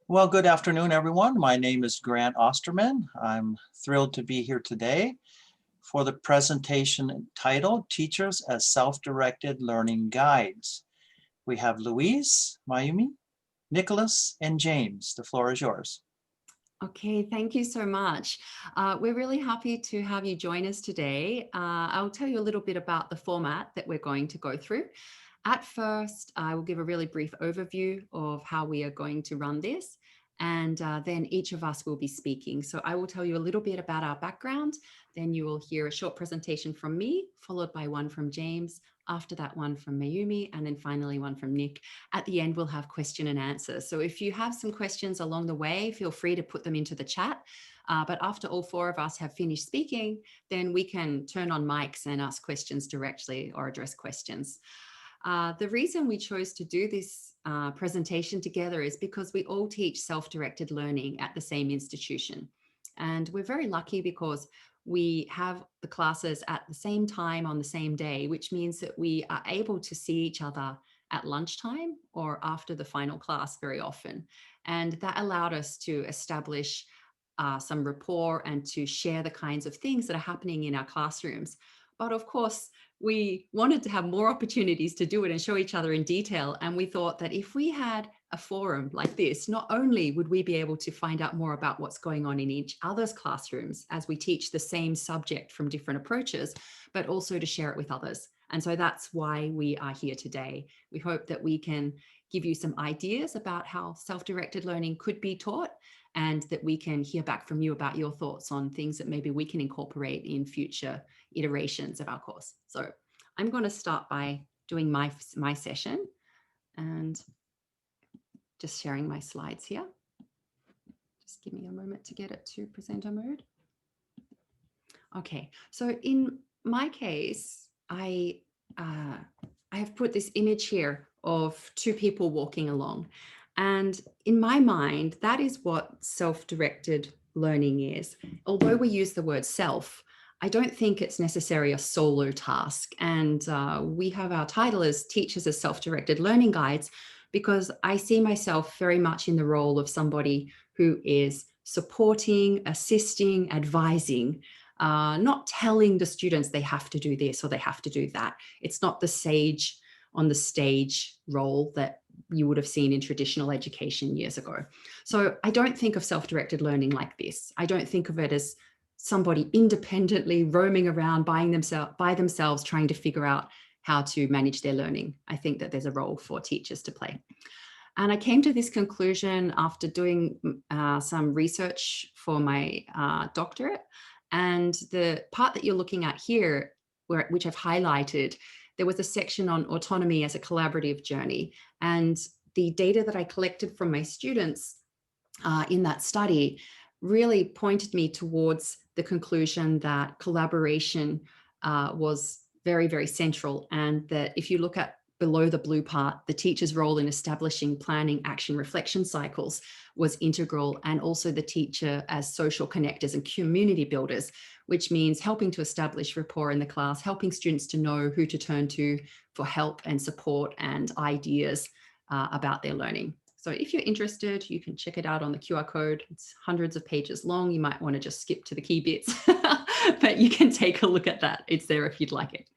Well, good afternoon, everyone. My name is Grant Osterman. I'm thrilled to be here today for the presentation titled Teachers as Self-Directed Learning Guides. We have Louise, Mayumi, Nicholas, and James. The floor is yours. Okay, thank you so much. We're really happy to have you join us today. I'll tell you a little bit about the format that we're going to go through. At first, I will give a really brief overview of how we are going to run this, and then each of us will be speaking. So I will tell you a little bit about our background, then you will hear a short presentation from me, followed by one from James, after that one from Mayumi, and then finally one from Nick. At the end, we'll have question and answer. So if you have some questions along the way, feel free to put them into the chat. But after all four of us have finished speaking, then we can turn on mics and ask questions directly or address questions. The reason we chose to do this presentation together is because we all teach self-directed learning at the same institution. And we're very lucky because we have the classes at the same time on the same day, which means that we are able to see each other at lunchtime or after the final class very often. And that allowed us to establish some rapport and to share the kinds of things that are happening in our classrooms. But of course, we wanted to have more opportunities to do it and show each other in detail. And we thought that if we had a forum like this, not only would we be able to find out more about what's going on in each other's classrooms as we teach the same subject from different approaches, but also to share it with others. And so that's why we are here today. We hope that we can give you some ideas about how self-directed learning could be taught, and that we can hear back from you about your thoughts on things that maybe we can incorporate in future iterations of our course. So I'm going to start by doing my session and just sharing my slides here. Just give me a moment to get it to presenter mode. Okay, so in my case, I have put this image here of two people walking along. And in my mind, that is what self-directed learning is. Although we use the word self, I don't think it's necessarily a solo task. And we have our title as Teachers as Self-Directed Learning Guides, because I see myself very much in the role of somebody who is supporting, assisting, advising, not telling the students they have to do this or they have to do that. It's not the sage on the stage role that you would have seen in traditional education years ago. So I don't think of self-directed learning like this. I don't think of it as somebody independently roaming around by themselves trying to figure out how to manage their learning. I think that there's a role for teachers to play. And I came to this conclusion after doing some research for my doctorate. And the part that you're looking at here, which I've highlighted, there was a section on autonomy as a collaborative journey. And the data that I collected from my students in that study really pointed me towards the conclusion that collaboration was very, very central. And that if you look at below the blue part, the teacher's role in establishing, planning, action, reflection cycles was integral, and also the teacher as social connectors and community builders, which means helping to establish rapport in the class, helping students to know who to turn to for help and support and ideas about their learning. So if you're interested, you can check it out on the QR code. It's hundreds of pages long. You might want to just skip to the key bits, but you can take a look at that. It's there if you'd like it.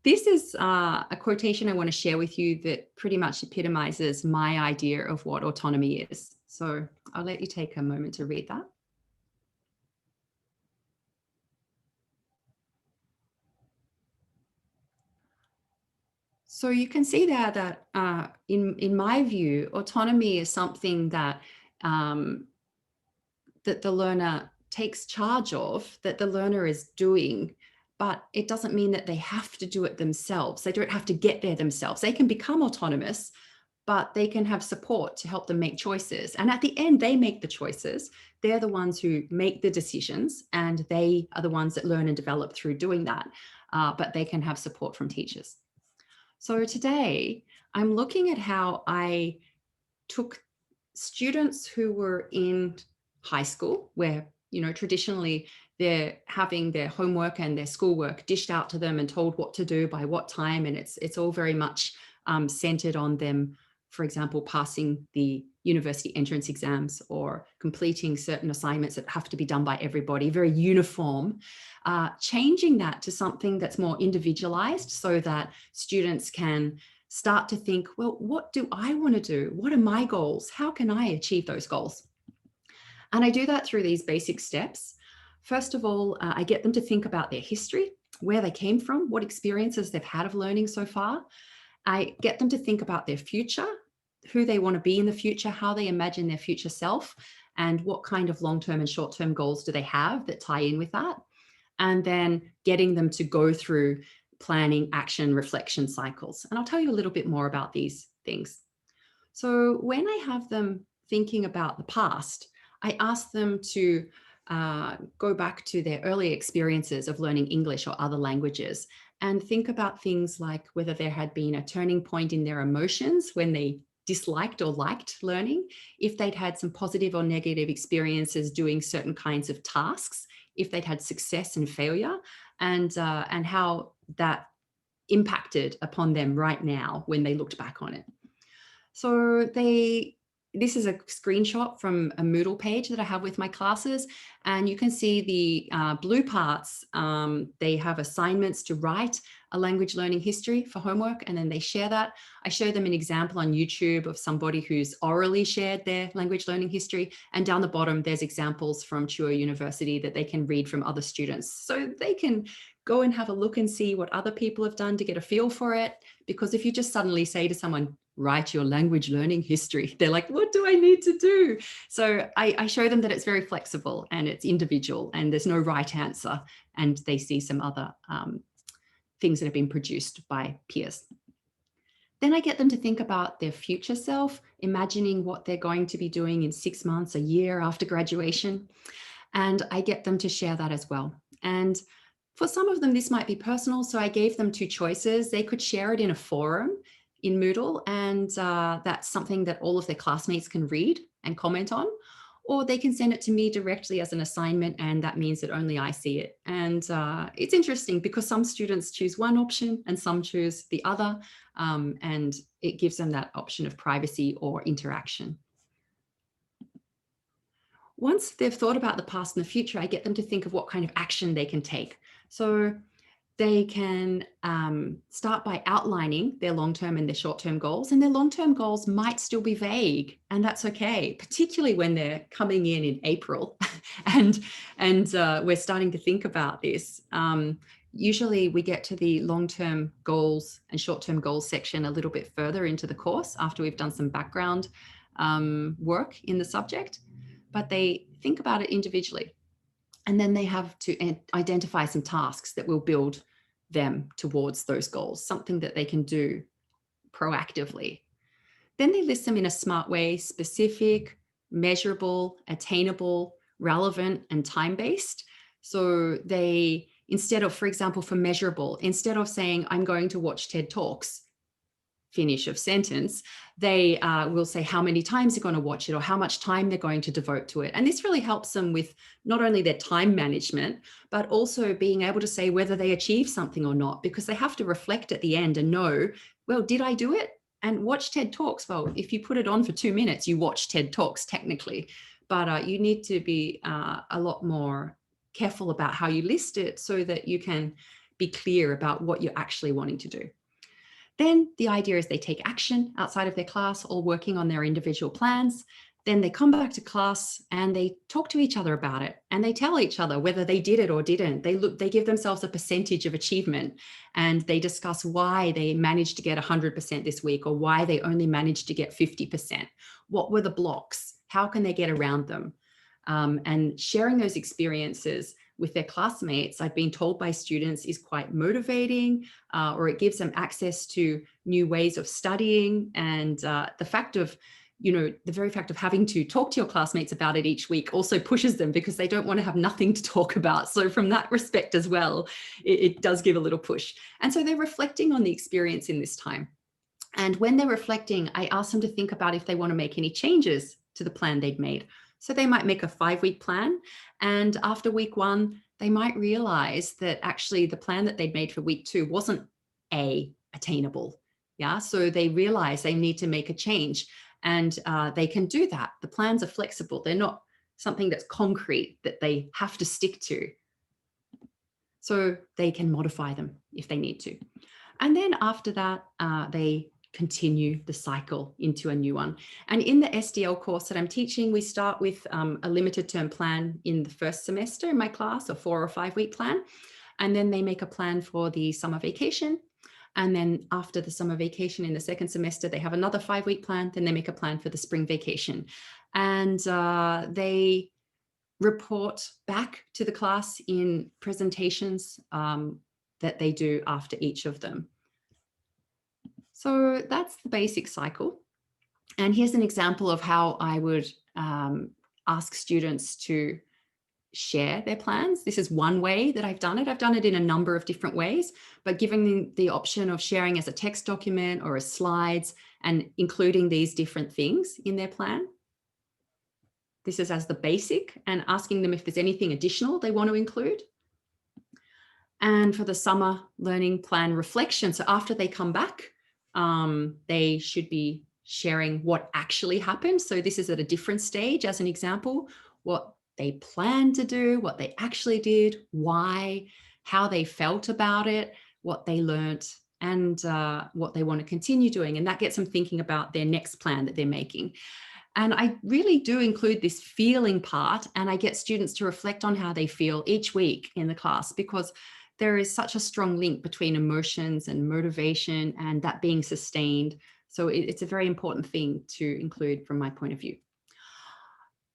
This is a quotation I want to share with you that pretty much epitomizes my idea of what autonomy is. So I'll let you take a moment to read that. So you can see there that in my view, autonomy is something that that the learner takes charge of, that the learner is doing, but it doesn't mean that they have to do it themselves. They don't have to get there themselves. They can become autonomous, but they can have support to help them make choices. And at the end, they make the choices. They're the ones who make the decisions, and they are the ones that learn and develop through doing that. But they can have support from teachers. So today, I'm looking at how I took students who were in high school, where traditionally they're having their homework and their schoolwork dished out to them and told what to do by what time, and it's all very much centered on them for example, passing the university entrance exams or completing certain assignments that have to be done by everybody, very uniform, changing that to something that's more individualized so that students can start to think, well, what do I want to do? What are my goals? How can I achieve those goals? And I do that through these basic steps. First of all, I get them to think about their history, where they came from, what experiences they've had of learning so far. I get them to think about their future, who they want to be in the future, how they imagine their future self, and what kind of long-term and short-term goals do they have that tie in with that. And then getting them to go through planning, action, reflection cycles. And I'll tell you a little bit more about these things. So when I have them thinking about the past, I ask them to go back to their early experiences of learning English or other languages and think about things like whether there had been a turning point in their emotions when they disliked or liked learning, if they'd had some positive or negative experiences doing certain kinds of tasks, if they'd had success and failure, and how that impacted upon them right now when they looked back on it. So this is a screenshot from a Moodle page that I have with my classes, and you can see the blue parts. They have assignments to write a language learning history for homework, and then they share that. I show them an example on YouTube of somebody who's orally shared their language learning history, and down the bottom there's examples from Chuo University that they can read from other students. So they can go and have a look and see what other people have done to get a feel for it. Because if you just suddenly say to someone, write your language learning history, they're like, what do I need to do? So I show them that it's very flexible and it's individual and there's no right answer. And they see some other things that have been produced by peers. Then I get them to think about their future self, imagining what they're going to be doing in 6 months, a year after graduation. And I get them to share that as well. And for some of them, this might be personal. So I gave them 2 choices. They could share it in a forum in Moodle, and that's something that all of their classmates can read and comment on, or they can send it to me directly as an assignment, and that means that only I see it. And it's interesting because some students choose one option and some choose the other, and it gives them that option of privacy or interaction. Once they've thought about the past and the future, I get them to think of what kind of action they can take. So they can start by outlining their long-term and their short-term goals, and their long-term goals might still be vague, and that's okay, particularly when they're coming in April and we're starting to think about this. Usually we get to the long-term goals and short-term goals section a little bit further into the course after we've done some background work in the subject, but they think about it individually. And then they have to identify some tasks that will build them towards those goals, something that they can do proactively. Then they list them in a smart way: specific, measurable, attainable, relevant, and time-based. So they, instead of, for example, for measurable, instead of saying, I'm going to watch TED Talks, finish of sentence, they will say how many times they're going to watch it or how much time they're going to devote to it. And this really helps them with not only their time management, but also being able to say whether they achieve something or not, because they have to reflect at the end and know, well, did I do it? And watch TED Talks. Well, if you put it on for 2 minutes, you watch TED Talks technically, but you need to be a lot more careful about how you list it so that you can be clear about what you're actually wanting to do. Then the idea is they take action outside of their class, all working on their individual plans. Then they come back to class and they talk to each other about it, and they tell each other whether they did it or didn't. They give themselves a percentage of achievement, and they discuss why they managed to get 100% this week or why they only managed to get 50%. What were the blocks? How can they get around them? And sharing those experiences with their classmates, I've been told by students, is quite motivating, or it gives them access to new ways of studying. And the very fact of having to talk to your classmates about it each week also pushes them, because they don't want to have nothing to talk about. So from that respect as well, it does give a little push. And so they're reflecting on the experience in this time. And when they're reflecting, I ask them to think about if they want to make any changes to the plan they'd made. So they might make a 5-week plan, and after week 1, they might realize that actually the plan that they'd made for week 2 wasn't attainable. Yeah, so they realize they need to make a change, and they can do that. The plans are flexible. They're not something that's concrete that they have to stick to. So they can modify them if they need to. And then after that, they continue the cycle into a new one. And in the SDL course that I'm teaching, we start with a limited term plan in the first semester in my class, a 4 or 5 week plan. And then they make a plan for the summer vacation. And then after the summer vacation in the second semester, they have another 5 week plan. Then they make a plan for the spring vacation. And they report back to the class in presentations that they do after each of them. So that's the basic cycle. And here's an example of how I would ask students to share their plans. This is one way that I've done it. I've done it in a number of different ways, but giving them the option of sharing as a text document or as slides and including these different things in their plan. This is as the basic, and asking them if there's anything additional they want to include. And for the summer learning plan reflection, so after they come back, they should be sharing what actually happened. So this is at a different stage as an example, what they planned to do, what they actually did, why, how they felt about it, what they learned, and what they want to continue doing. And that gets them thinking about their next plan that they're making. And I really do include this feeling part, and I get students to reflect on how they feel each week in the class, because there is such a strong link between emotions and motivation and that being sustained. So it's a very important thing to include from my point of view.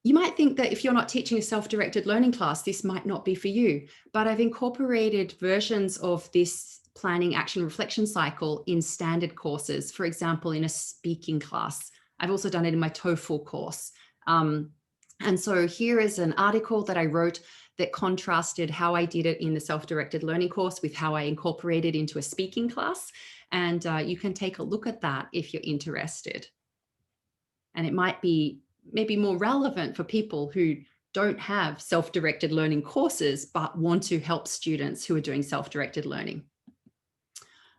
You might think that if you're not teaching a self-directed learning class, this might not be for you, but I've incorporated versions of this planning action reflection cycle in standard courses, for example, in a speaking class. I've also done it in my TOEFL course. And so here is an article that I wrote that contrasted how I did it in the self-directed learning course with how I incorporated into a speaking class. And you can take a look at that if you're interested. And it might be maybe more relevant for people who don't have self-directed learning courses, but want to help students who are doing self-directed learning.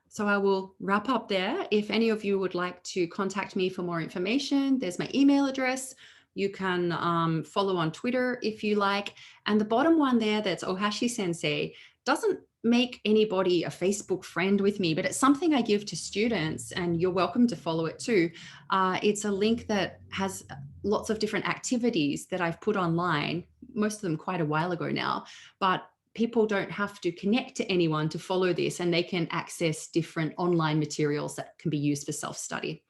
So I will wrap up there. If any of you would like to contact me for more information, there's my email address. You can follow on Twitter if you like. And the bottom one there, that's Ohashi Sensei, doesn't make anybody a Facebook friend with me, but it's something I give to students, and you're welcome to follow it too. It's a link that has lots of different activities that I've put online, most of them quite a while ago now, but people don't have to connect to anyone to follow this, and they can access different online materials that can be used for self-study.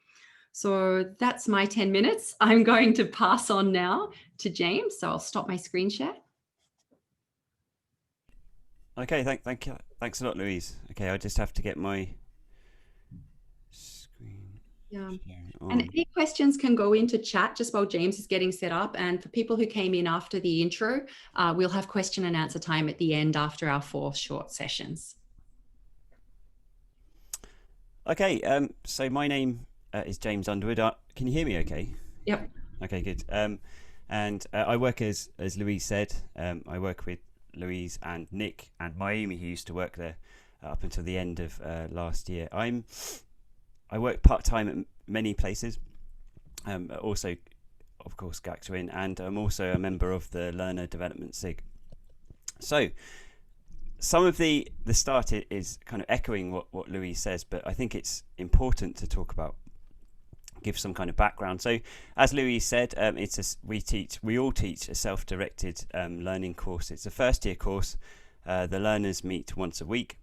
So that's my 10 minutes. I'm going to pass on now to James. So I'll stop my screen share. Okay, thank you. Thanks a lot, Louise. Okay, I just have to get my screen sharing on. And any questions can go into chat just while James is getting set up. And for people who came in after the intro, we'll have question and answer time at the end after our 4 short sessions. Okay, so my name is James Underwood. Can you hear me okay? Yep. Okay, good. And I work, as Louise said, I work with Louise and Nick and Mayumi, who used to work there up until the end of last year. I work part-time at many places, also, of course, Gactuin, and I'm also a member of the Learner Development SIG. So some of the start is kind of echoing what Louise says, but I think it's important to talk about, give some kind of background. So as Louise said, we all teach a self-directed learning course. It's a first year course. The learners meet once a week,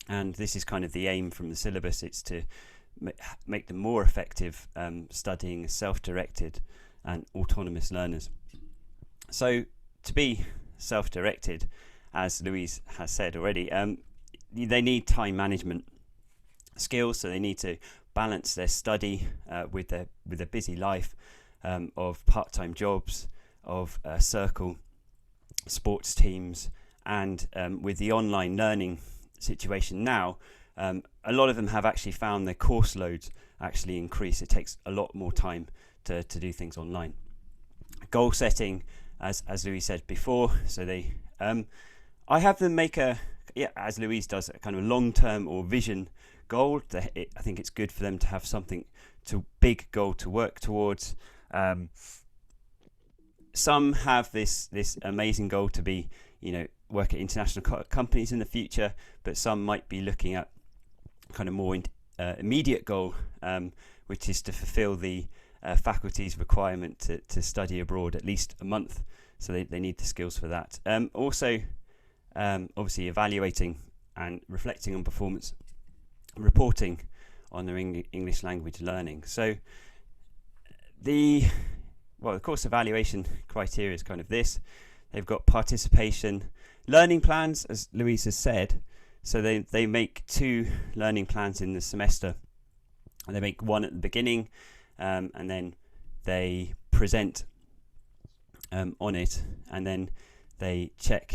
and this is kind of the aim from the syllabus. It's to make them more effective studying as self-directed and autonomous learners. So to be self-directed, as Louise has said already, they need time management skills. So they need to balance their study with their busy life of part-time jobs, of circle sports teams, and with the online learning situation now, a lot of them have actually found their course loads actually increase. It takes a lot more time to do things online. Goal setting, as Louise said before, so I have them make as Louise does, a kind of long-term or vision goal. I think it's good for them to have big goal to work towards. Some have this amazing goal to be, work at international companies in the future, but some might be looking at kind of more immediate goal, which is to fulfill the faculty's requirement to study abroad at least a month. So they need the skills for that. Also, obviously evaluating and reflecting on performance, reporting on their English language learning. So the course evaluation criteria is kind of this. They've got participation, learning plans, as Louise has said. So they make 2 learning plans in the semester. And they make one at the beginning, and then they present on it, and then they check,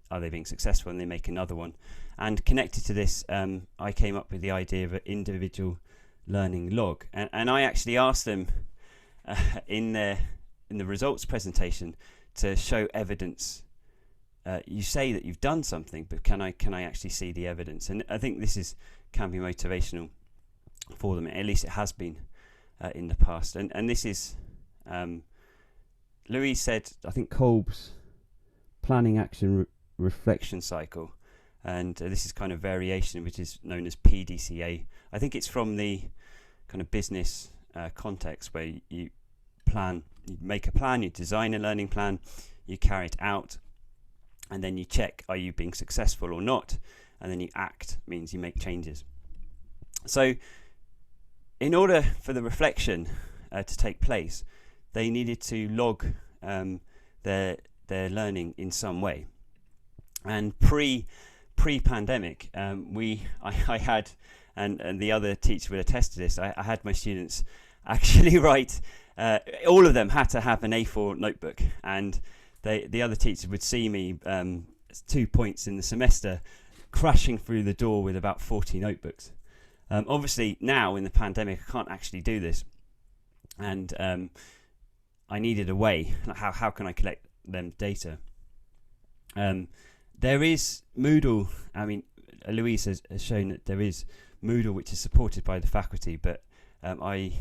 are they being successful, and they make another one. And connected to this, I came up with the idea of an individual learning log, and I actually asked them in the results presentation to show evidence. You say that you've done something, but can I actually see the evidence? And I think this can be motivational for them. At least it has been in the past. And this is, Louise said, I think Kolb's planning action reflection cycle, and this is kind of variation which is known as PDCA. I think it's from the kind of business context where you make a plan, you design a learning plan, you carry it out, and then you check, are you being successful or not, and then you act, means you make changes. So in order for the reflection to take place, they needed to log their learning in some way. And pre-pandemic, I had, and the other teacher would attest to this, I had my students actually write, all of them had to have an A4 notebook, and the other teachers would see me 2 points in the semester crashing through the door with about 40 notebooks. Obviously now in the pandemic I can't actually do this, and I needed a way. How can I collect them data? There is Moodle. I mean, Louise has shown that there is Moodle which is supported by the faculty, but I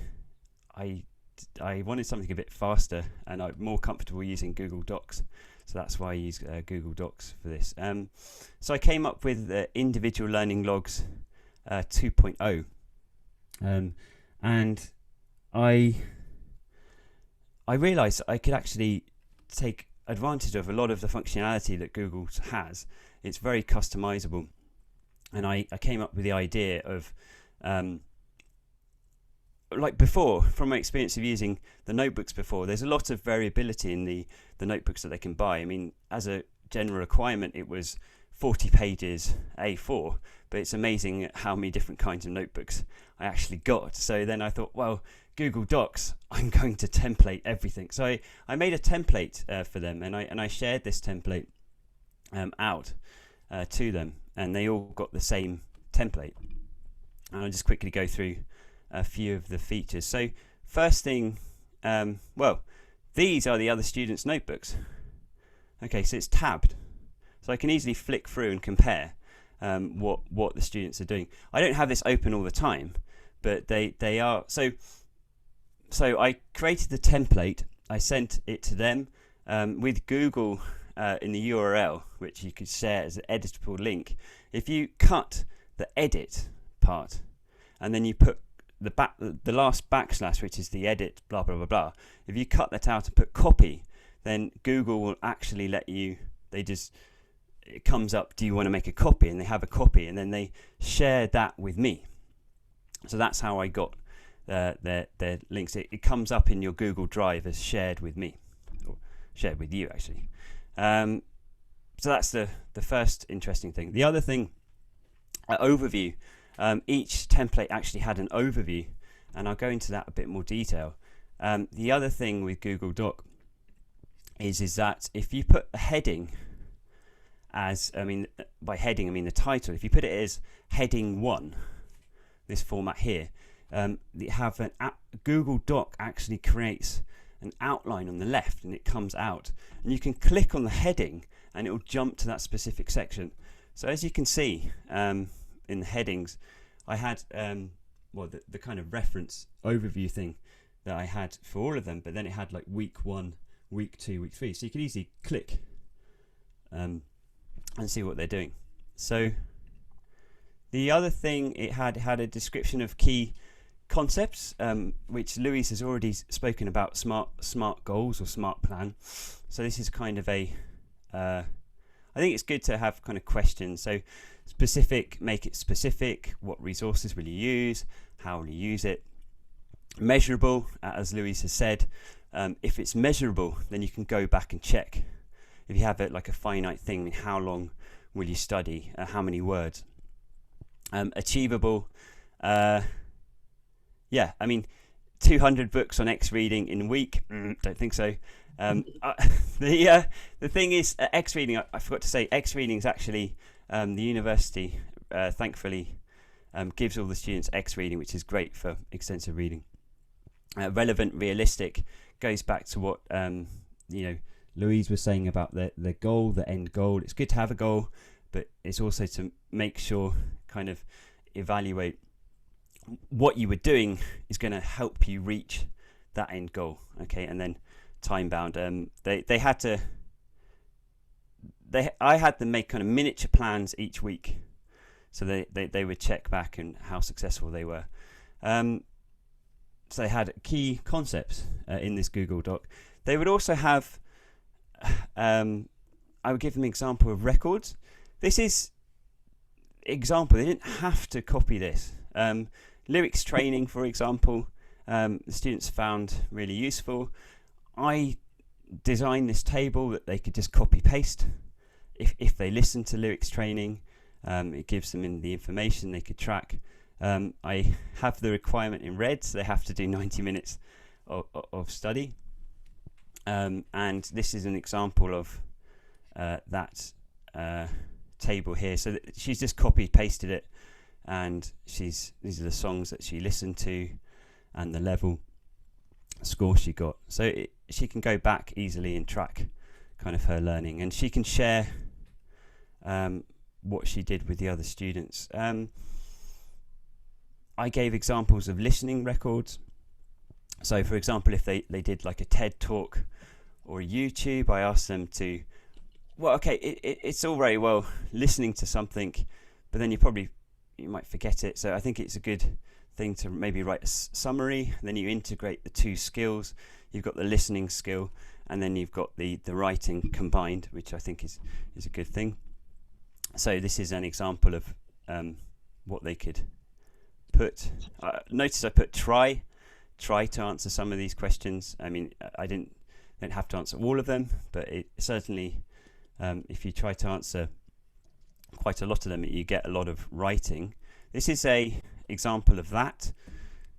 wanted something a bit faster, and I'm more comfortable using Google Docs, so that's why I use Google Docs for this. So I came up with individual learning logs 2.0, and I realised I could actually take advantage of a lot of the functionality that Google has. It's very customizable, and I came up with the idea of like before, from my experience of using the notebooks before, there's a lot of variability in the notebooks that they can buy. I mean, as a general requirement, it was 40 pages A4, but it's amazing how many different kinds of notebooks I actually got. So then I thought, well, Google Docs, I'm going to template everything. So I made a template for them, and I shared this template out to them, and they all got the same template. And I'll just quickly go through a few of the features. So first thing, these are the other students' notebooks. Okay, so it's tabbed, so I can easily flick through and compare what the students are doing. I don't have this open all the time, but they are. So I created the template, I sent it to them with Google in the URL, which you could share as an editable link. If you cut the edit part and then you put the last backslash, which is the edit, blah, blah, blah, blah. If you cut that out and put copy, then Google will actually let you, it comes up, do you want to make a copy? And they have a copy, and then they share that with me. So that's how I got their links. It comes up in your Google Drive as shared with me, or shared with you, actually. So that's the first interesting thing. The other thing, overview. Each template actually had an overview, and I'll go into that a bit more detail. The other thing with Google Doc is that if you put a heading as, by heading I mean the title, if you put it as heading 1, this format here, Google Doc actually creates an outline on the left, and it comes out, and you can click on the heading and it will jump to that specific section. So as you can see, in the headings, I had the kind of reference overview thing that I had for all of them, but then it had like week 1, week 2, week 3, so you could easily click and see what they're doing. So the other thing it had a description of key concepts, which Louise has already spoken about, smart goals or smart plan. So this is kind of a I think it's good to have kind of questions. So specific, make it specific. What resources will you use? How will you use it? Measurable, as Louise has said. If it's measurable, then you can go back and check. If you have it like a finite thing, I mean, how long will you study? How many words? Achievable. Yeah, I mean, 200 books on X reading in a week. Don't think so. The thing is, X reading. I forgot to say, X reading is actually the university, thankfully, gives all the students X reading, which is great for extensive reading. Relevant, realistic goes back to what Louise was saying about the goal, the end goal. It's good to have a goal, but it's also to make sure, kind of evaluate what you were doing is going to help you reach that end goal. Okay, and then time bound. I had them make kind of miniature plans each week, so they would check back and how successful they were. So they had key concepts in this Google Doc. They would also have, I would give them an example of records. This is example. They didn't have to copy this. Lyrics training, for example, the students found really useful. I designed this table that they could just copy paste. If they listen to lyrics training, it gives them the information they could track. I have the requirement in red, so they have to do 90 minutes of study. And this is an example of that table here. So she's just copied pasted it, and these are the songs that she listened to and the level score she got. So she can go back easily and track kind of her learning, and she can share what she did with the other students. I gave examples of listening records. So for example, if they did like a TED talk or a YouTube, I asked them to, well, okay, it's all very well listening to something, but then you might forget it. So I think it's a good thing to maybe write a summary, then you integrate the two skills. You've got the listening skill, and then you've got the writing combined, which I think is a good thing. So this is an example of what they could put. Notice I put try to answer some of these questions. I mean, I don't have to answer all of them, but it certainly, if you try to answer quite a lot of them, you get a lot of writing. This is a example of that.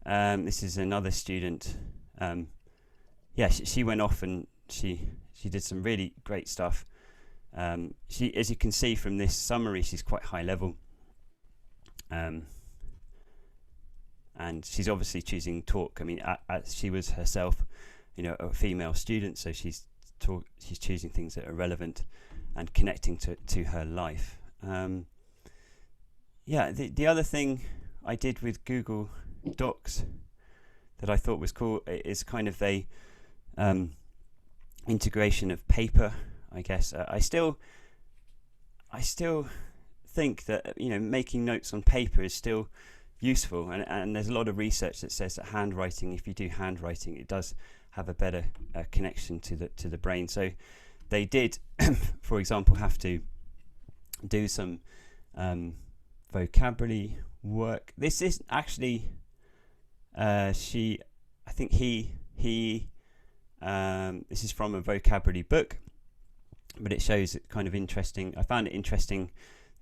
This is another student. She went off and she did some really great stuff. She, as you can see from this summary, she's quite high level. And she's obviously choosing talk. I mean, she was herself, a female student, so she's choosing things that are relevant and connecting to her life. The other thing I did with Google Docs that I thought was cool is kind of a integration of paper, I guess. I still think that making notes on paper is still useful, and there's a lot of research that says that handwriting, if you do handwriting, it does have a better connection to the brain. So they did, for example, have to do some vocabulary work. This is actually this is from a vocabulary book, but it shows it kind of interesting. I found it interesting.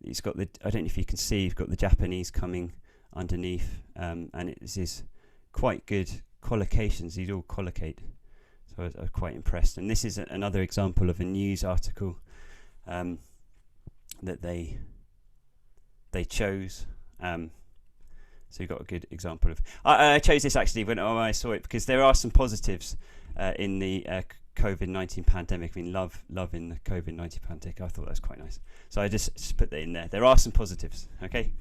It's got I don't know if you can see, you've got the Japanese coming underneath, and this is quite good collocations. These all collocate, so I was quite impressed. And this is another example of a news article that they chose. So you've got a good example of. I chose this actually when I saw it because there are some positives in the COVID-19 pandemic. I mean, love in the COVID-19 pandemic. I thought that was quite nice. So I just put that in there. There are some positives. Okay.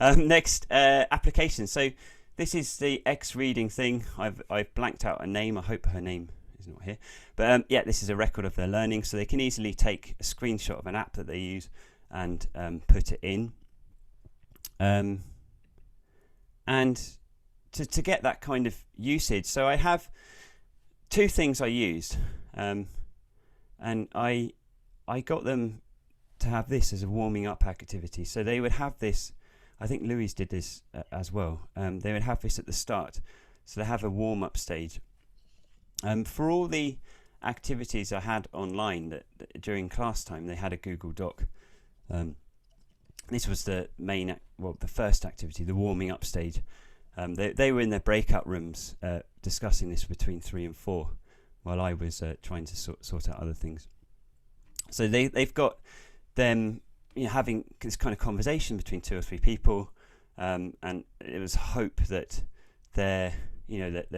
Next, application. So this is the X reading thing. I've blanked out a name. I hope her name is not here. But yeah, this is a record of their learning. So they can easily take a screenshot of an app that they use and put it in. And to get that kind of usage, so I have two things I used. And I got them to have this as a warming up activity. So they would have this, I think Louise did this as well. They would have this at the start. So they have a warm up stage. For all the activities I had online that during class time, they had a Google Doc. This was the main, the first activity, the warming up stage. They were in their breakout rooms discussing this between 3 and 4 while I was trying to sort out other things. So they've got them having this kind of conversation between 2 or 3 people, and it was hope that their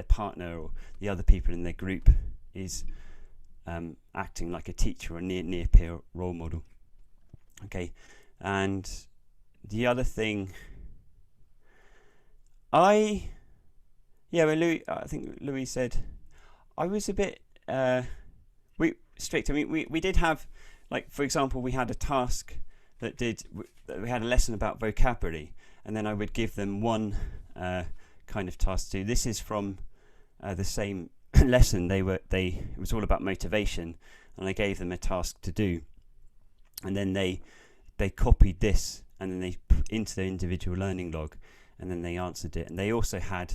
partner or the other people in their group is acting like a teacher or near peer role model. Okay, and the other thing, I think Louise said I was a bit strict. I mean, we did have, like, for example, we had a task that we had a lesson about vocabulary, and then I would give them one kind of task to do. This is from the same lesson. It was all about motivation, and I gave them a task to do, and then they copied this and then they put into their individual learning log, and then they answered it. And they also had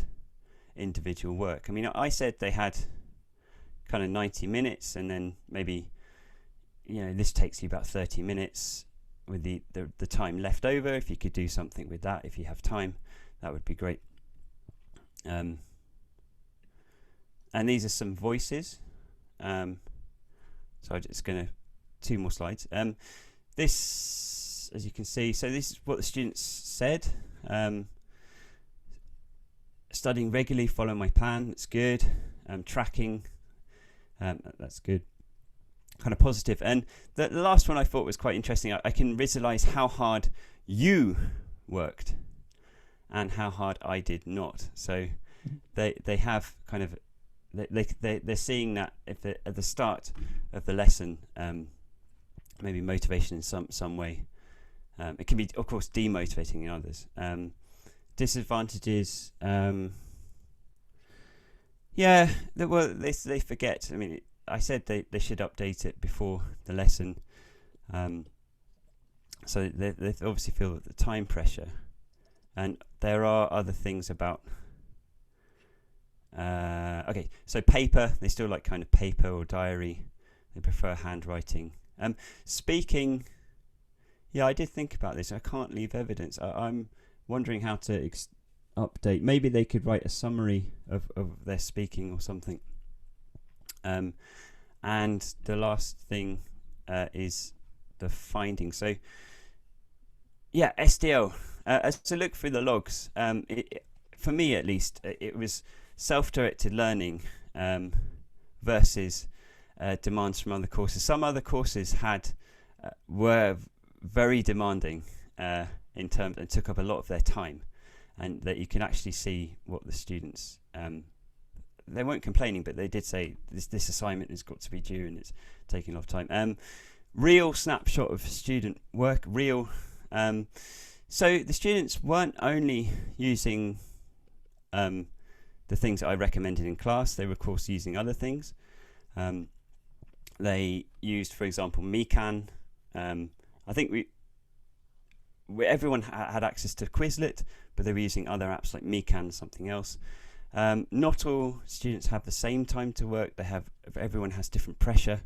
individual work. I mean, I said they had kind of 90 minutes, and then maybe, this takes you about 30 minutes with the time left over. If you could do something with that, if you have time, that would be great. And these are some voices. So I'm just going to 2 more slides. This, as you can see, so this is what the students said. Studying regularly, follow my plan, that's good. Tracking, that's good. Kind of positive. And the last one I thought was quite interesting. I can visualize how hard you worked and how hard I did not. So they have kind of, they're seeing that if at the start of the lesson, maybe motivation in some way. It can be, of course, demotivating in others. Disadvantages, they forget. I mean, I said they should update it before the lesson, so they obviously feel the time pressure. And there are other things about okay, so paper, they still like kind of paper or diary. They prefer handwriting. Speaking, yeah, I did think about this. I can't leave evidence. I'm wondering how to update. Maybe they could write a summary of their speaking or something. And the last thing is the findings. So yeah, SDL. As to look through the logs, for me at least, it was self-directed learning versus demands from other courses. Some other courses were very demanding in terms, and took up a lot of their time, and that you can actually see what the students, they weren't complaining, but they did say this assignment has got to be due and it's taking a lot of time. Real snapshot of student work, real. So the students weren't only using the things that I recommended in class, they were of course using other things. They used, for example, Mikan. I think everyone had access to Quizlet, but they were using other apps like Mikan, something else. Not all students have the same time to work. Everyone has different pressure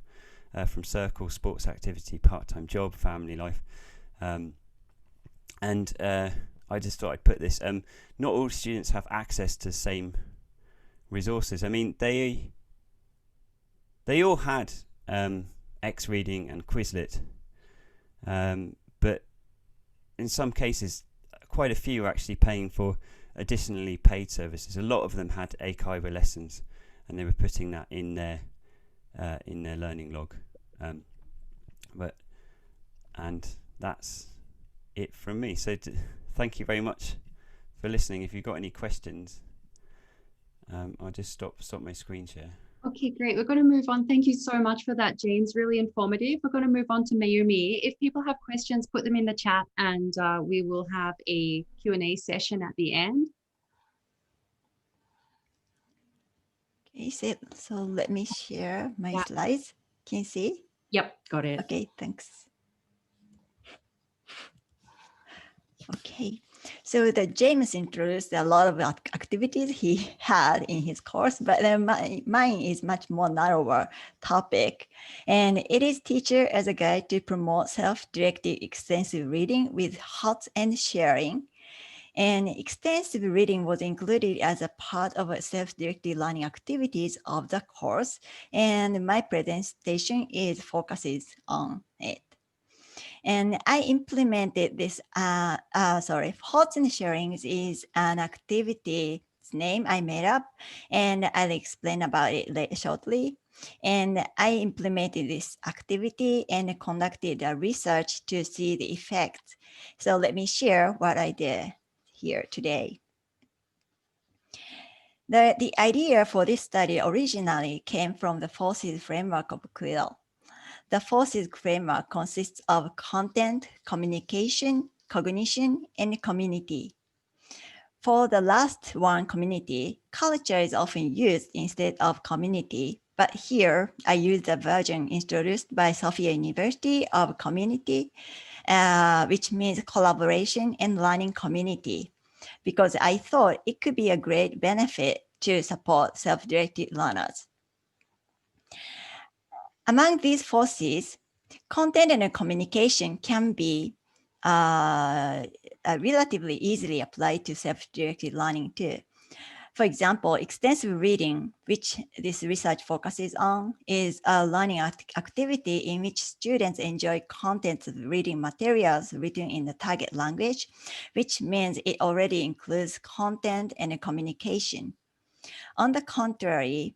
from circle, sports activity, part-time job, family life. And I just thought I'd put this. Not all students have access to the same resources. I mean, they all had X reading and Quizlet, but in some cases, quite a few are actually paying for additionally paid services. A lot of them had Eikaiwa lessons, and they were putting that in their learning log. And that's it from me. So thank you very much for listening. If you've got any questions, I'll just stop my screen share. Okay, great. We're going to move on. Thank you so much for that, James. Really informative. We're going to move on to Mayumi. If people have questions, put them in the chat, and we will have a Q&A session at the end. Okay, so let me share my slides. Can you see? Yep, got it. Okay, thanks. Okay, so the James introduced a lot of activities he had in his course, but mine is much more narrower topic, and it is teacher as a guide to promote self-directed extensive reading with HOTS and sharing. And extensive reading was included as a part of a self-directed learning activities of the course, and my presentation focuses on it. And I implemented this, HOTS and sharing is an activity name I made up, and I'll explain about it shortly. And I implemented this activity and conducted a research to see the effects. So let me share what I did here today. The idea for this study originally came from the forces framework of Quill. The forces framework consists of content, communication, cognition, and community. For the last one, community, culture is often used instead of community, but here I use the version introduced by Sophia University of community, which means collaboration and learning community, because I thought it could be a great benefit to support self-directed learners. Among these forces, content and communication can be relatively easily applied to self-directed learning too. For example, extensive reading, which this research focuses on, is a learning activity in which students enjoy content of reading materials written in the target language, which means it already includes content and communication. On the contrary,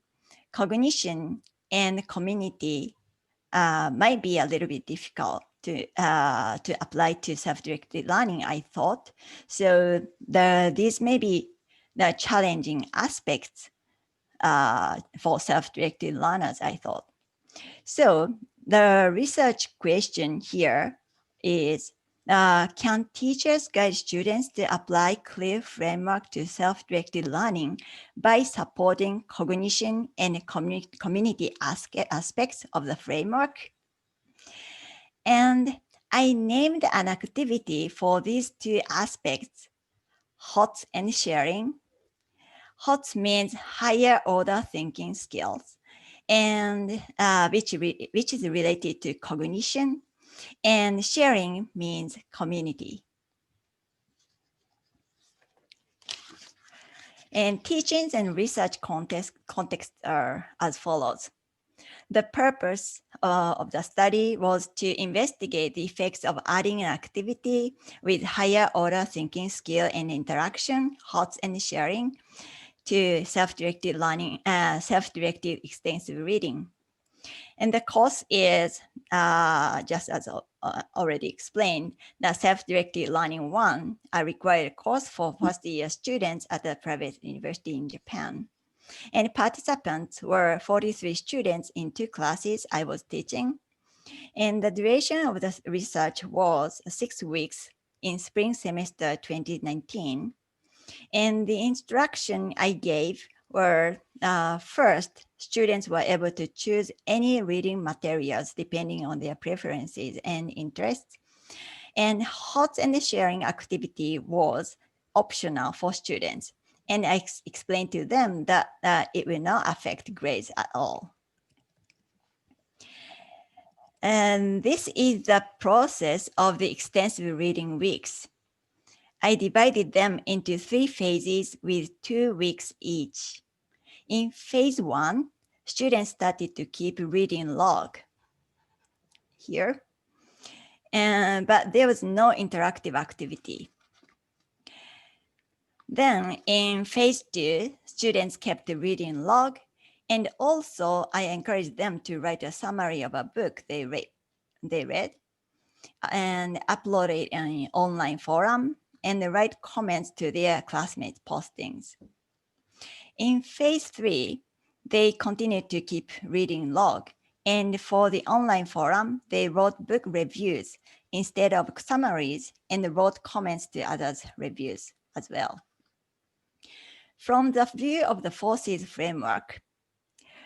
cognition and community might be a little bit difficult to apply to self-directed learning, I thought. So these may be the challenging aspects for self-directed learners, I thought. So the research question here is, can teachers guide students to apply clear framework to self-directed learning by supporting cognition and community aspects of the framework? And I named an activity for these two aspects, HOTS and sharing. HOTS means higher order thinking skills, and which is related to cognition, and sharing means community. And teachings and research context are as follows. The purpose of the study was to investigate the effects of adding an activity with higher order thinking skill and interaction, HOTS and sharing, to self-directed learning, self-directed extensive reading. And the course is, just as already explained, the self-directed learning 1, a required course for first year students at a private university in Japan. And participants were 43 students in 2 classes I was teaching. And the duration of the research was 6 weeks in spring semester 2019. And the instruction I gave were, first, students were able to choose any reading materials depending on their preferences and interests. And HOTS and sharing activity was optional for students. And I explained to them that it will not affect grades at all. And this is the process of the extensive reading weeks. I divided them into 3 phases with 2 weeks each. In phase 1, students started to keep reading log here, but there was no interactive activity. Then in phase 2, students kept reading log, and also I encouraged them to write a summary of a book they read and upload it in an online forum and write comments to their classmates' postings. In phase 3, they continued to keep reading log, and for the online forum, they wrote book reviews instead of summaries and wrote comments to others' reviews as well. From the view of the forces framework,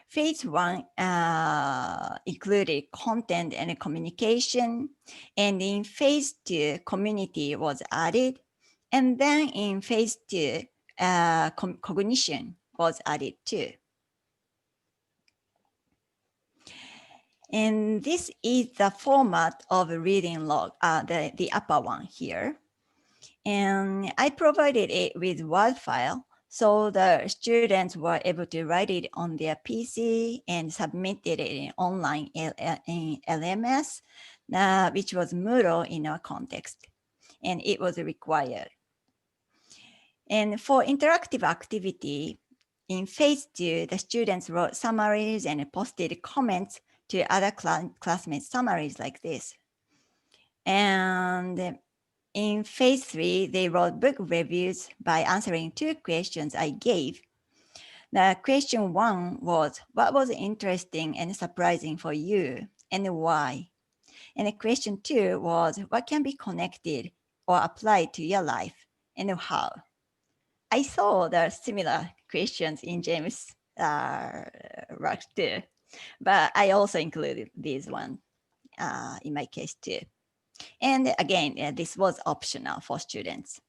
phase 1 included content and communication, and in phase 2, community was added, and then in phase 2, cognition was added too. And this is the format of reading log, the upper one here. And I provided it with Word file, so the students were able to write it on their PC and submitted it in online in LMS, which was Moodle in our context, and it was required. And for interactive activity, in phase 2, the students wrote summaries and posted comments to other classmates' summaries like this. And in phase 3, they wrote book reviews by answering 2 questions I gave. The question 1 was, what was interesting and surprising for you and why? And the question 2 was, what can be connected or applied to your life and how? I saw the similar questions in James' work too, but I also included this one in my case too. And again, this was optional for students.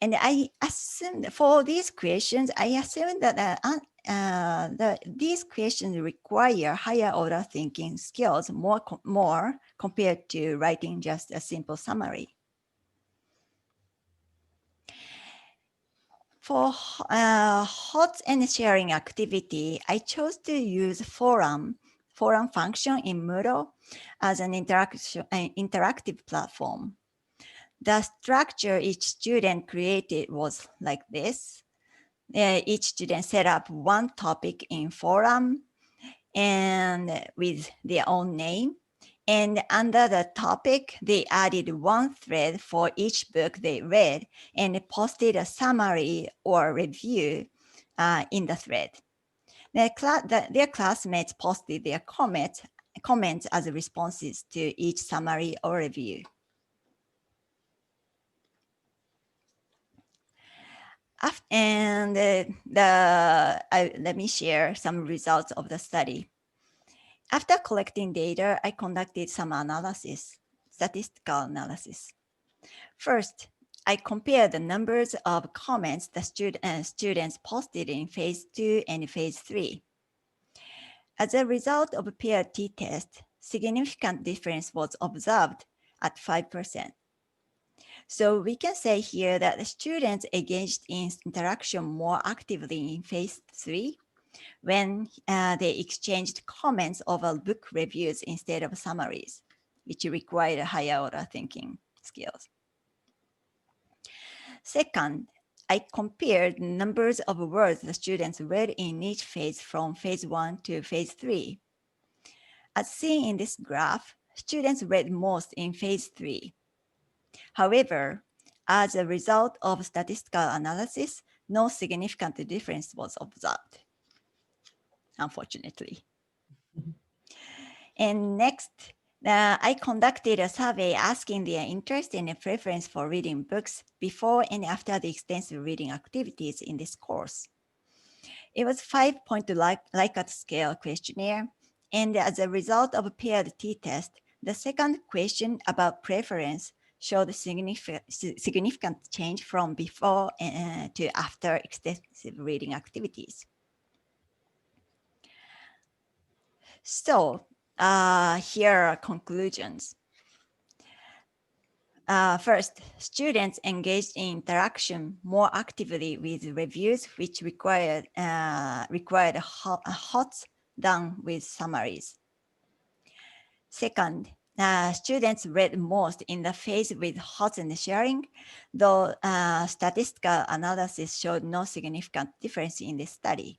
And I assumed for these questions, I assumed that these questions require higher order thinking skills more compared to writing just a simple summary. For hot and sharing activity, I chose to use forum function in Moodle as an interactive platform. The structure each student created was like this. Each student set up one topic in forum and with their own name. And under the topic, they added one thread for each book they read and posted a summary or review in the thread. Their classmates posted their comments as responses to each summary or review. And let me share some results of the study. After collecting data, I conducted some statistical analysis. First, I compared the numbers of comments the students posted in phase 2 and phase 3. As a result of a paired t-test, significant difference was observed at 5%. So we can say here that the students engaged in interaction more actively in phase 3 when they exchanged comments over book reviews instead of summaries, which required higher order thinking skills. Second, I compared numbers of words the students read in each phase from phase 1 to phase 3. As seen in this graph, students read most in phase 3. However, as a result of statistical analysis, no significant difference was observed, unfortunately. And next, I conducted a survey asking their interest and preference for reading books before and after the extensive reading activities in this course. It was 5-point Likert scale questionnaire, and as a result of a paired t-test, the second question about preference showed significant change from before to after extensive reading activities. So here are conclusions. First, students engaged in interaction more actively with reviews, which required HOTS than with summaries. Second, students read most in the phase with HOTS and sharing, though statistical analysis showed no significant difference in this study.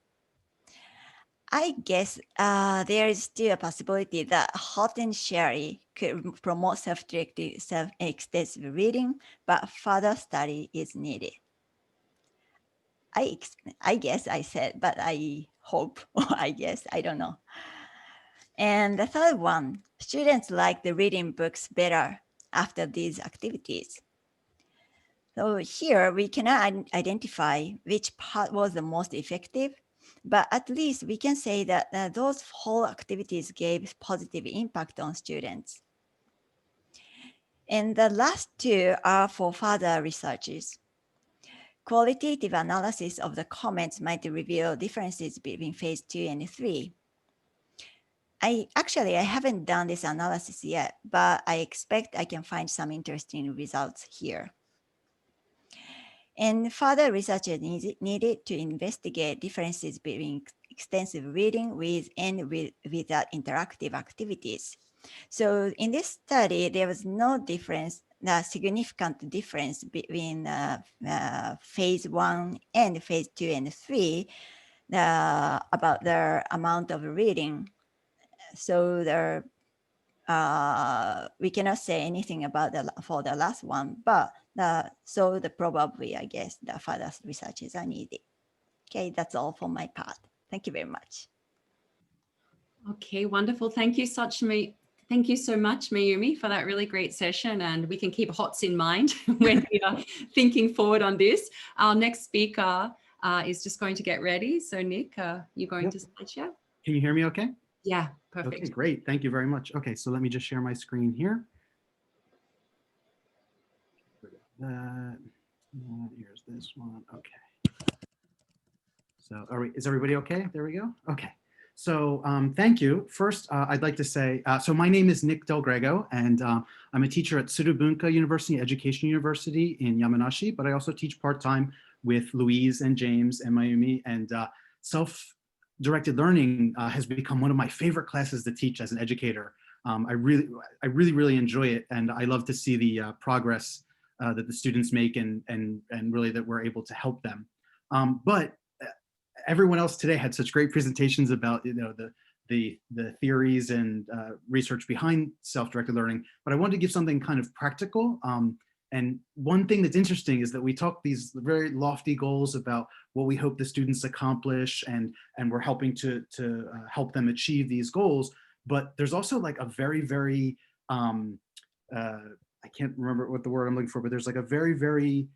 I guess there is still a possibility that hot and sherry could promote self-directed, self-extensive reading, but further study is needed. I guess I said, but I hope, or I guess, I don't know. And the third one, students like the reading books better after these activities. So here we cannot identify which part was the most effective, but at least we can say that those whole activities gave positive impact on students. And the last two are for further researches. Qualitative analysis of the comments might reveal differences between phase 2 and 3. I haven't done this analysis yet, but I expect I can find some interesting results here. And further research is needed to investigate differences between extensive reading with and without interactive activities. So in this study, there was no difference, significant difference between phase 1 and phase 2 and 3 about the amount of reading. So we cannot say anything about for the last one, but probably, I guess, the further researches are needed. Okay, that's all for my part. Thank you very much. Okay, wonderful. Thank you so much, Mayumi, for that really great session. And we can keep HOTS in mind when we are thinking forward on this. Our next speaker is just going to get ready. So Nick, you're going to slide share? Can you hear me okay? Yeah, perfect. Okay, great. Thank you very much. Okay, so let me just share my screen here. Here's this one. Okay. So is everybody okay? There we go. Okay. So thank you. First, I'd like to say, so my name is Nick Delgrego, and I'm a teacher at Tsurubunka University, Education University in Yamanashi, but I also teach part-time with Louise and James and Mayumi, and self-directed learning has become one of my favorite classes to teach as an educator. I really enjoy it, and I love to see the progress that the students make and really that we're able to help them. But everyone else today had such great presentations about the theories and research behind self-directed learning, but I wanted to give something kind of practical. And one thing that's interesting is that we talk these very lofty goals about what we hope the students accomplish, and we're helping to help them achieve these goals. But there's also like a very I can't remember what the word I'm looking for, but there's like a very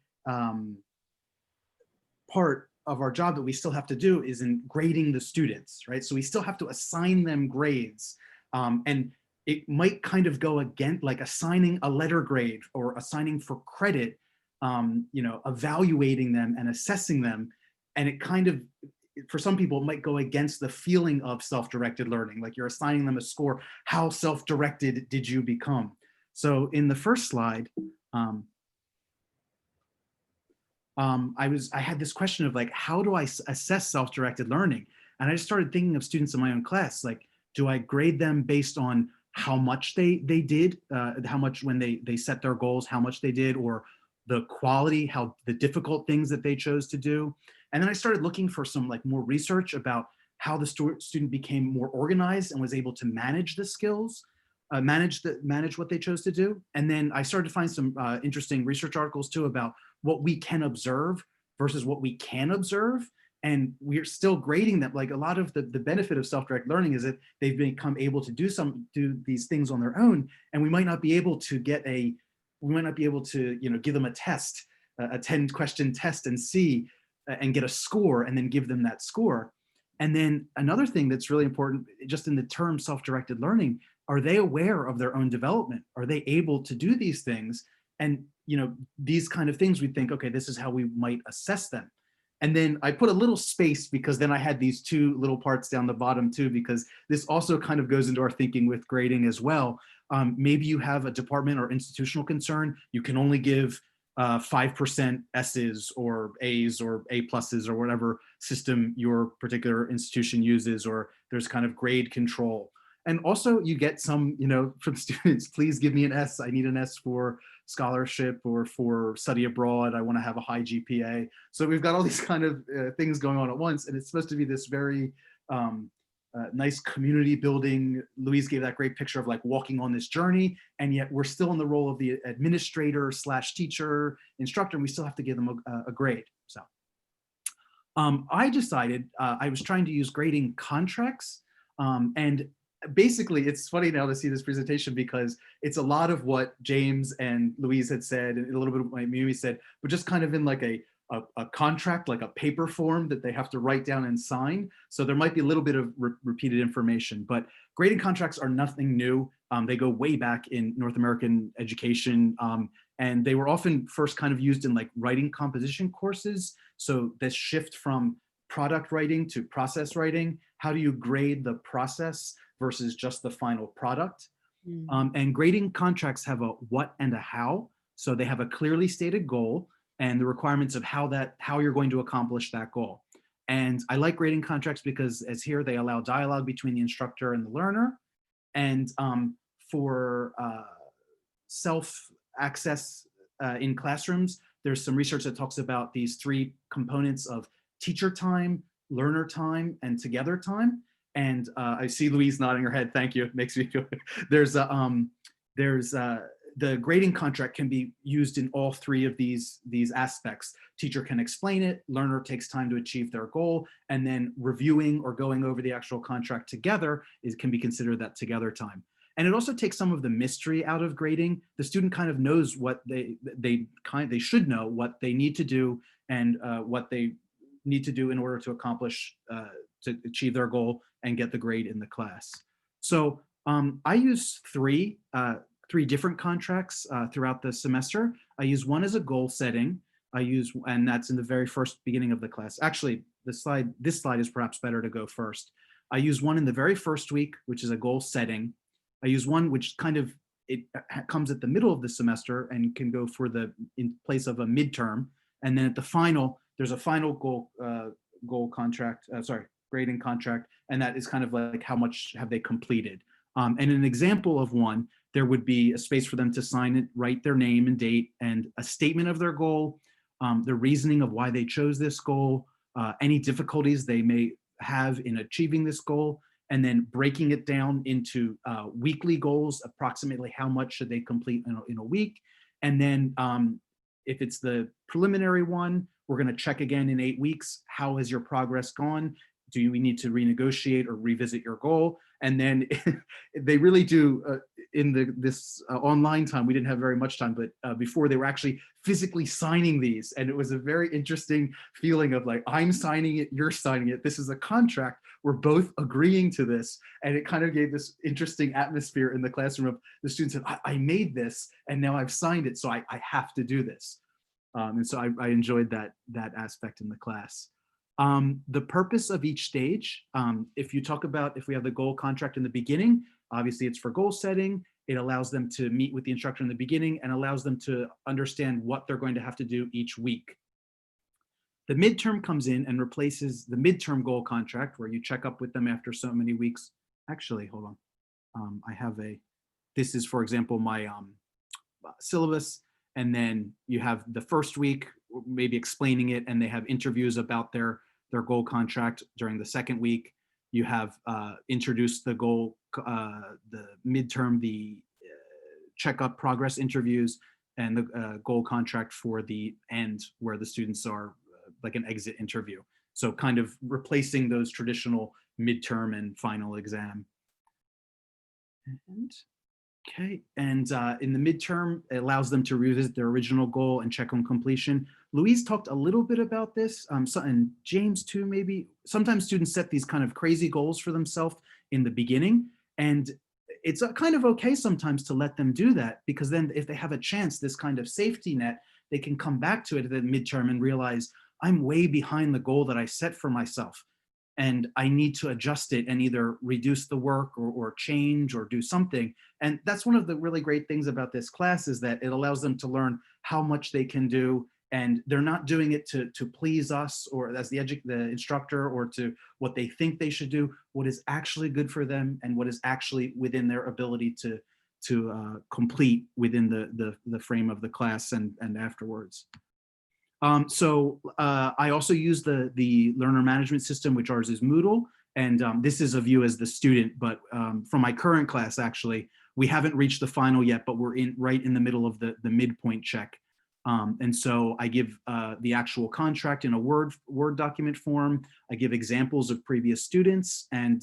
part of our job that we still have to do is in grading the students, right? So we still have to assign them grades. And it might kind of go against, like assigning a letter grade or assigning for credit, evaluating them and assessing them. And it kind of, for some people, it might go against the feeling of self-directed learning, like you're assigning them a score. How self-directed did you become? So in the first slide, I had this question of like, how do I assess self-directed learning? And I just started thinking of students in my own class, like, do I grade them based on how much they did, how much when they set their goals, how much they did, or the quality, the difficult things that they chose to do? And then I started looking for some like more research about how the student became more organized and was able to manage the skills, manage what they chose to do. And then I started to find some interesting research articles too about what we can observe versus what we can observe. And we're still grading them. Like a lot of the benefit of self-directed learning is that they've become able to do these things on their own. And we might not be able to give them a test, a 10-question test and see and get a score and then give them that score. And then another thing that's really important, just in the term self-directed learning, are they aware of their own development? Are they able to do these things? And these kind of things, we think, okay, this is how we might assess them. And then I put a little space because then I had these two little parts down the bottom too, because this also kind of goes into our thinking with grading as well. Maybe you have a department or institutional concern. You can only give 5% S's or A's or A pluses or whatever system your particular institution uses, or there's kind of grade control. And also you get some, from students, please give me an S. I need an S for scholarship or for study abroad. I want to have a high GPA. So we've got all these kind of things going on at once. And it's supposed to be this very nice community building. Louise gave that great picture of like walking on this journey, and yet we're still in the role of the administrator / teacher, instructor, and we still have to give them a grade. So I decided I was trying to use grading contracts, and basically it's funny now to see this presentation because it's a lot of what James and Louise had said and a little bit of what Mayumi said, but just kind of in like a contract, like a paper form that they have to write down and sign. So there might be a little bit of repeated information, but grading contracts are nothing new. They go way back in North American education, and they were often first kind of used in like writing composition courses. So this shift from product writing to process writing, how do you grade the process versus just the final product? And grading contracts have a what and a how. So they have a clearly stated goal and the requirements of how you're going to accomplish that goal. And I like grading contracts because as here, they allow dialogue between the instructor and the learner. And for self-access in classrooms, there's some research that talks about these 3 components of teacher time, learner time, and together time. And I see Louise nodding her head. Thank you. It makes me feel good. The grading contract can be used in all 3 of these aspects. Teacher can explain it, learner takes time to achieve their goal, and then reviewing or going over the actual contract together can be considered that together time. And it also takes some of the mystery out of grading. The student kind of knows what they should know what they need to do and what they need to do in order to accomplish, to achieve their goal and get the grade in the class. So I use 3 different contracts throughout the semester. I use one as a goal setting. And that's in the very first beginning of the class. Actually, this slide is perhaps better to go first. I use one in the very first week, which is a goal setting. I use one which it comes at the middle of the semester and can go in place of a midterm. And then at the final, there's a final grading contract. And that is kind of like how much have they completed. And an example of one, there would be a space for them to sign it, write their name and date, and a statement of their goal, the reasoning of why they chose this goal, any difficulties they may have in achieving this goal, and then breaking it down into weekly goals, approximately how much should they complete in a week. And then if it's the preliminary one, we're going to check again in 8 weeks. How has your progress gone? Do we need to renegotiate or revisit your goal? And then they really do, in this online time, we didn't have very much time, but before they were actually physically signing these. And it was a very interesting feeling of like, I'm signing it, you're signing it. This is a contract. We're both agreeing to this. And it kind of gave this interesting atmosphere in the classroom of the students said, I made this and now I've signed it, so I have to do this. And so I enjoyed that aspect in the class. The purpose of each stage, if we have the goal contract in the beginning, obviously it's for goal setting. It allows them to meet with the instructor in the beginning and allows them to understand what they're going to have to do each week. The midterm comes in and replaces the midterm goal contract where you check up with them after so many weeks. Actually, hold on. This is, for example, my syllabus. And then you have the first week, maybe explaining it, and they have interviews about their goal contract during the second week. You have introduced the goal, the midterm, the checkup progress interviews, and the goal contract for the end where the students are like an exit interview. So kind of replacing those traditional midterm and final exam. Okay, and in the midterm, it allows them to revisit their original goal and check on completion. Louise talked a little bit about this, and James too, maybe. Sometimes students set these kind of crazy goals for themselves in the beginning, and it's kind of okay sometimes to let them do that, because then if they have a chance, this kind of safety net, they can come back to it at the midterm and realize, I'm way behind the goal that I set for myself. And I need to adjust it and either reduce the work or change or do something. And that's one of the really great things about this class is that it allows them to learn how much they can do. And they're not doing it to please us or as the instructor or to what they think they should do, what is actually good for them and what is actually within their ability to complete within the frame of the class and afterwards. I also use the learner management system, which ours is Moodle, And this is of you as the student, but from my current class, actually, we haven't reached the final yet, but we're right in the middle of the midpoint check. And so I give the actual contract in a Word document form. I give examples of previous students, and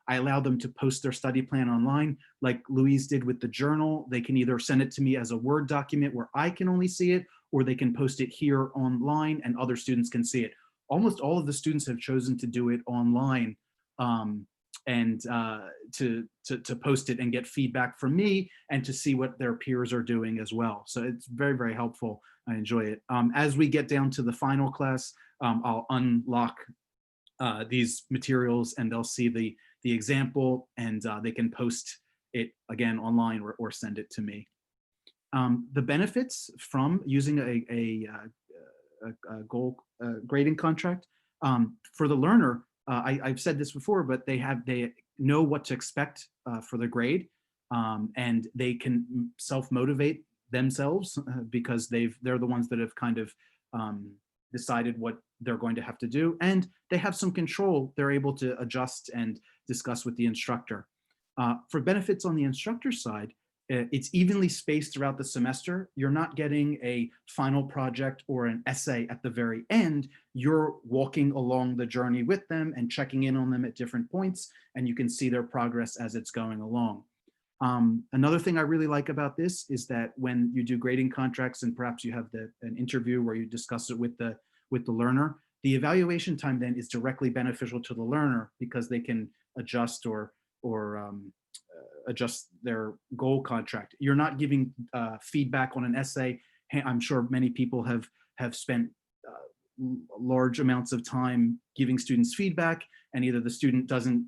I allow them to post their study plan online. Like Louise did with the journal, they can either send it to me as a Word document where I can only see it, or they can post it here online and other students can see it. Almost all of the students have chosen to do it online and to post it and get feedback from me and to see what their peers are doing as well. So it's very, very helpful. I enjoy it. As we get down to the final class, I'll unlock these materials and they'll see the example, and they can post it again online or send it to me. The benefits from using a goal grading contract for the learner, I've said this before, but they know what to expect for the grade, and they can self-motivate themselves because they're the ones that have kind of decided what they're going to have to do, and they have some control. They're able to adjust and discuss with the instructor. For benefits on the instructor side, it's evenly spaced throughout the semester. You're not getting a final project or an essay at the very end. You're walking along the journey with them and checking in on them at different points, and you can see their progress as it's going along. Another thing I really like about this is that when you do grading contracts and perhaps you have an interview where you discuss it with the learner, the evaluation time then is directly beneficial to the learner because they can adjust or adjust their goal contract. You're not giving feedback on an essay. I'm sure many people have spent large amounts of time giving students feedback, and either the student doesn't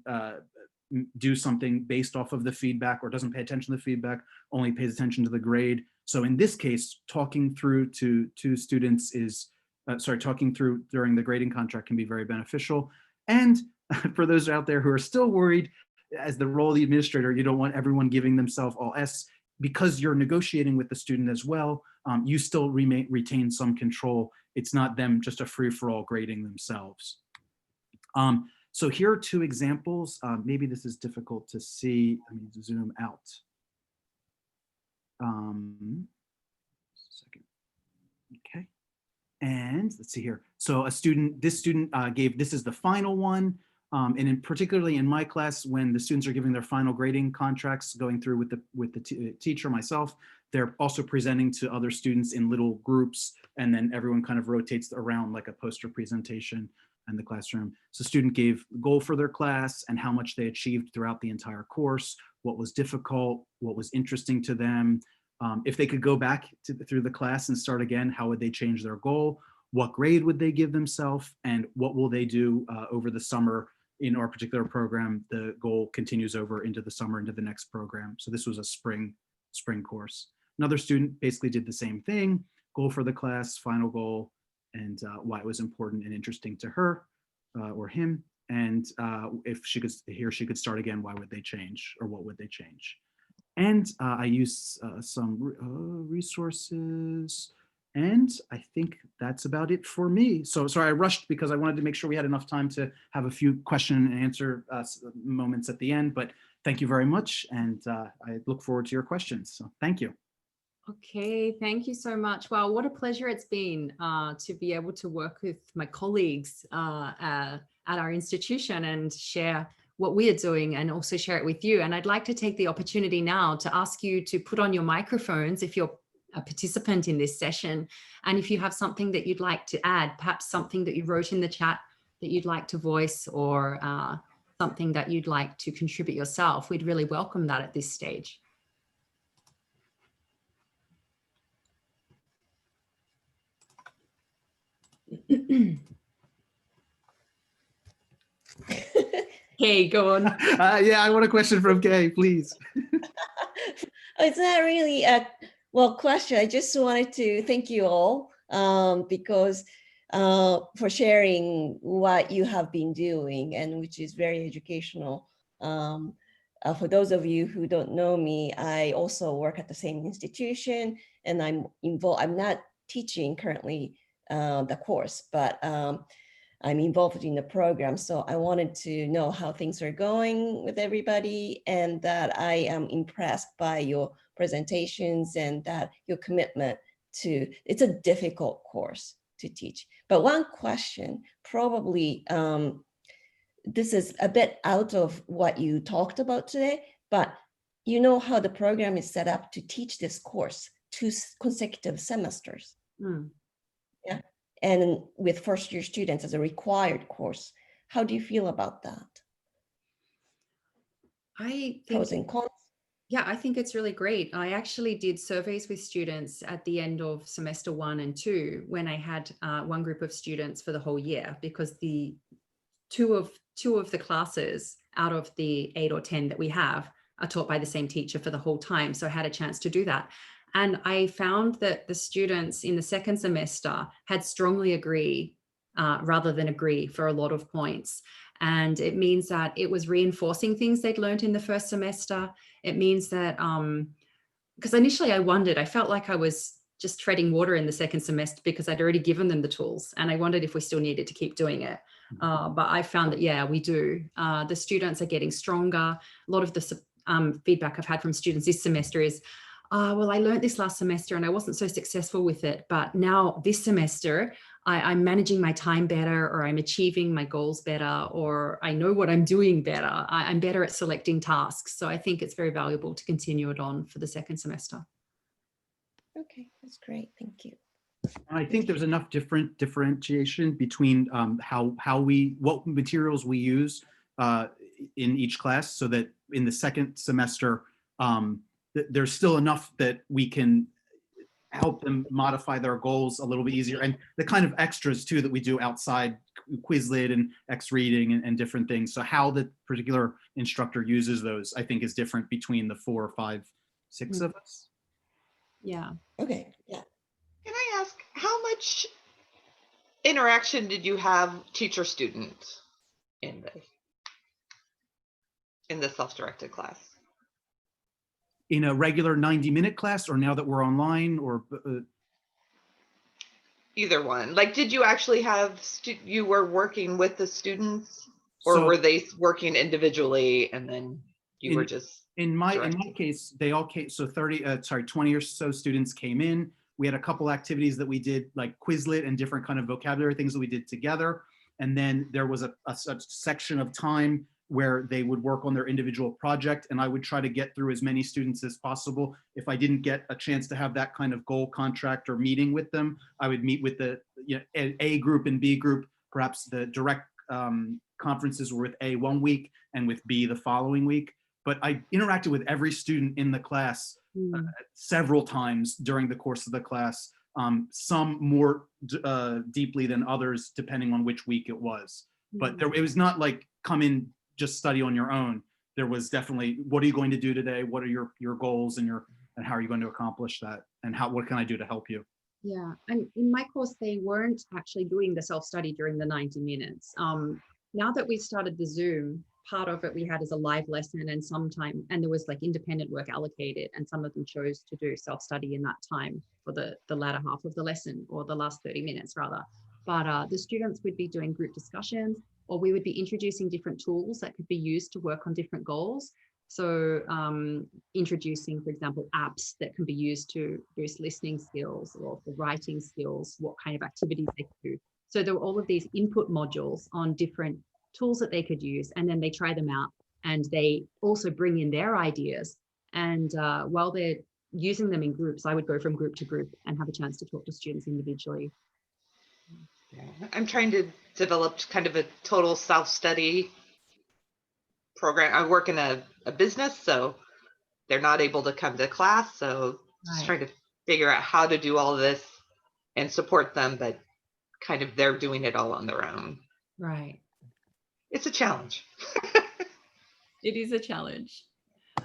do something based off of the feedback or doesn't pay attention to the feedback, only pays attention to the grade. So in this case, talking through to students is, talking through during the grading contract can be very beneficial. And for those out there who are still worried, as the role of the administrator, you don't want everyone giving themselves all S. Because you're negotiating with the student as well, you still retain some control. It's not them just a free-for-all grading themselves. So here are two examples. Maybe this is difficult to see. Let me zoom out. Second. Okay. And let's see here. So this student gave, this is the final one. And particularly in my class, when the students are giving their final grading contracts, going through with the teacher, myself, they're also presenting to other students in little groups, and then everyone kind of rotates around like a poster presentation in the classroom. So student gave the goal for their class and how much they achieved throughout the entire course, what was difficult, what was interesting to them. If they could go back through the class and start again, how would they change their goal? What grade would they give themselves? And what will they do over the summer? In our particular program, the goal continues over into the summer, into the next program. So this was a spring course. Another student basically did the same thing, goal for the class, final goal, and why it was important and interesting to her or him. And if he or she could start again, why would they change, or what would they change? And I used some resources. And I think that's about it for me. So sorry, I rushed because I wanted to make sure we had enough time to have a few question and answer moments at the end, but thank you very much. And I look forward to your questions. So thank you. Okay, thank you so much. Well, what a pleasure it's been to be able to work with my colleagues at our institution and share what we are doing and also share it with you. And I'd like to take the opportunity now to ask you to put on your microphones if you're a participant in this session. And if you have something that you'd like to add, perhaps something that you wrote in the chat that you'd like to voice, or something that you'd like to contribute yourself, we'd really welcome that at this stage. Kay, go on. Yeah, I want a question from Kay, please. It's not really a question. I just wanted to thank you all because for sharing what you have been doing, and which is very educational. For those of you who don't know me, I also work at the same institution, and I'm involved. I'm not teaching currently the course, but I'm involved in the program. So I wanted to know how things are going with everybody, and that I am impressed by your presentations and that your commitment to, it's a difficult course to teach. But one question, probably this is a bit out of what you talked about today, but you know how the program is set up to teach this course 2 consecutive semesters. Yeah, and with first-year students as a required course. How do you feel about that? I Pros think, and cons? yeah, I think it's really great. I actually did surveys with students at the end of semester 1 and 2 when I had one group of students for the whole year, because the two of the classes out of the 8 or 10 that we have are taught by the same teacher for the whole time. So I had a chance to do that. And I found that the students in the second semester had strongly agree rather than agree for a lot of points. And it means that it was reinforcing things they'd learned in the first semester. It means that, because initially I wondered, I felt like I was just treading water in the second semester because I'd already given them the tools, and I wondered if we still needed to keep doing it. But I found that, yeah, we do. The students are getting stronger. A lot of the feedback I've had from students this semester is, well, I learned this last semester and I wasn't so successful with it, but now this semester I'm managing my time better, or I'm achieving my goals better, or I know what I'm doing better. I'm better at selecting tasks. So I think it's very valuable to continue it on for the second semester. Okay, that's great. Thank you. I think there's enough differentiation between what materials we use in each class, so that in the second semester, there's still enough that we can help them modify their goals a little bit easier. And the kind of extras too that we do outside Quizlet and X reading and different things. So how the particular instructor uses those, I think, is different between the 4, 5, 6 of us. Yeah. Okay, yeah. Can I ask, how much interaction did you have teacher-student in the self-directed class? In a regular 90-minute class, or now that we're online, or Either one. Like, did you actually have, you were working with the students, or so were they working individually and then you were just in my directing? case, they all came, so 20 or so students came in. We had a couple activities that we did, like Quizlet and different kind of vocabulary things that we did together. And then there was a section of time where they would work on their individual project, and I would try to get through as many students as possible. If I didn't get a chance to have that kind of goal contract or meeting with them, I would meet with the A group and B group. Perhaps the direct conferences were with A one week and with B the following week. But I interacted with every student in the class several times during the course of the class, some more deeply than others, depending on which week it was. But it was not like, come in, just study on your own. There was definitely, what are you going to do today? What are your goals and how are you going to accomplish that? And what can I do to help you? Yeah, and in my course, they weren't actually doing the self-study during the 90 minutes. Now that we started the Zoom, part of it we had as a live lesson, and there was like independent work allocated, and some of them chose to do self-study in that time for the latter half of the lesson, or the last 30 minutes rather. But the students would be doing group discussions, or we would be introducing different tools that could be used to work on different goals. So introducing, for example, apps that can be used to boost listening skills or for writing skills, what kind of activities they could do. So there were all of these input modules on different tools that they could use, and then they try them out, and they also bring in their ideas. And while they're using them in groups, I would go from group to group and have a chance to talk to students individually. Yeah. I'm trying to develop kind of a total self-study program. I work in a business, so they're not able to come to class. So just trying to figure out how to do all this and support them, but kind of they're doing it all on their own. Right. It's a challenge. It is a challenge.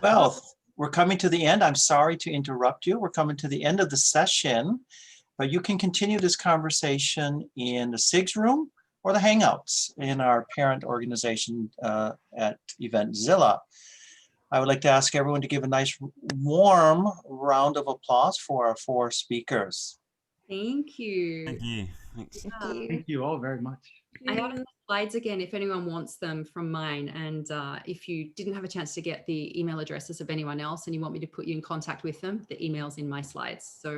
Well, we're coming to the end. I'm sorry to interrupt you. We're coming to the end of the session, but you can continue this conversation in the SIGS room or the Hangouts in our parent organization at Eventzilla. I would like to ask everyone to give a nice warm round of applause for our 4 speakers. Thank you. Thank you. Thanks. Thank you. Thank you all very much. I have the slides again if anyone wants them from mine. And if you didn't have a chance to get the email addresses of anyone else and you want me to put you in contact with them, the email's in my slides. So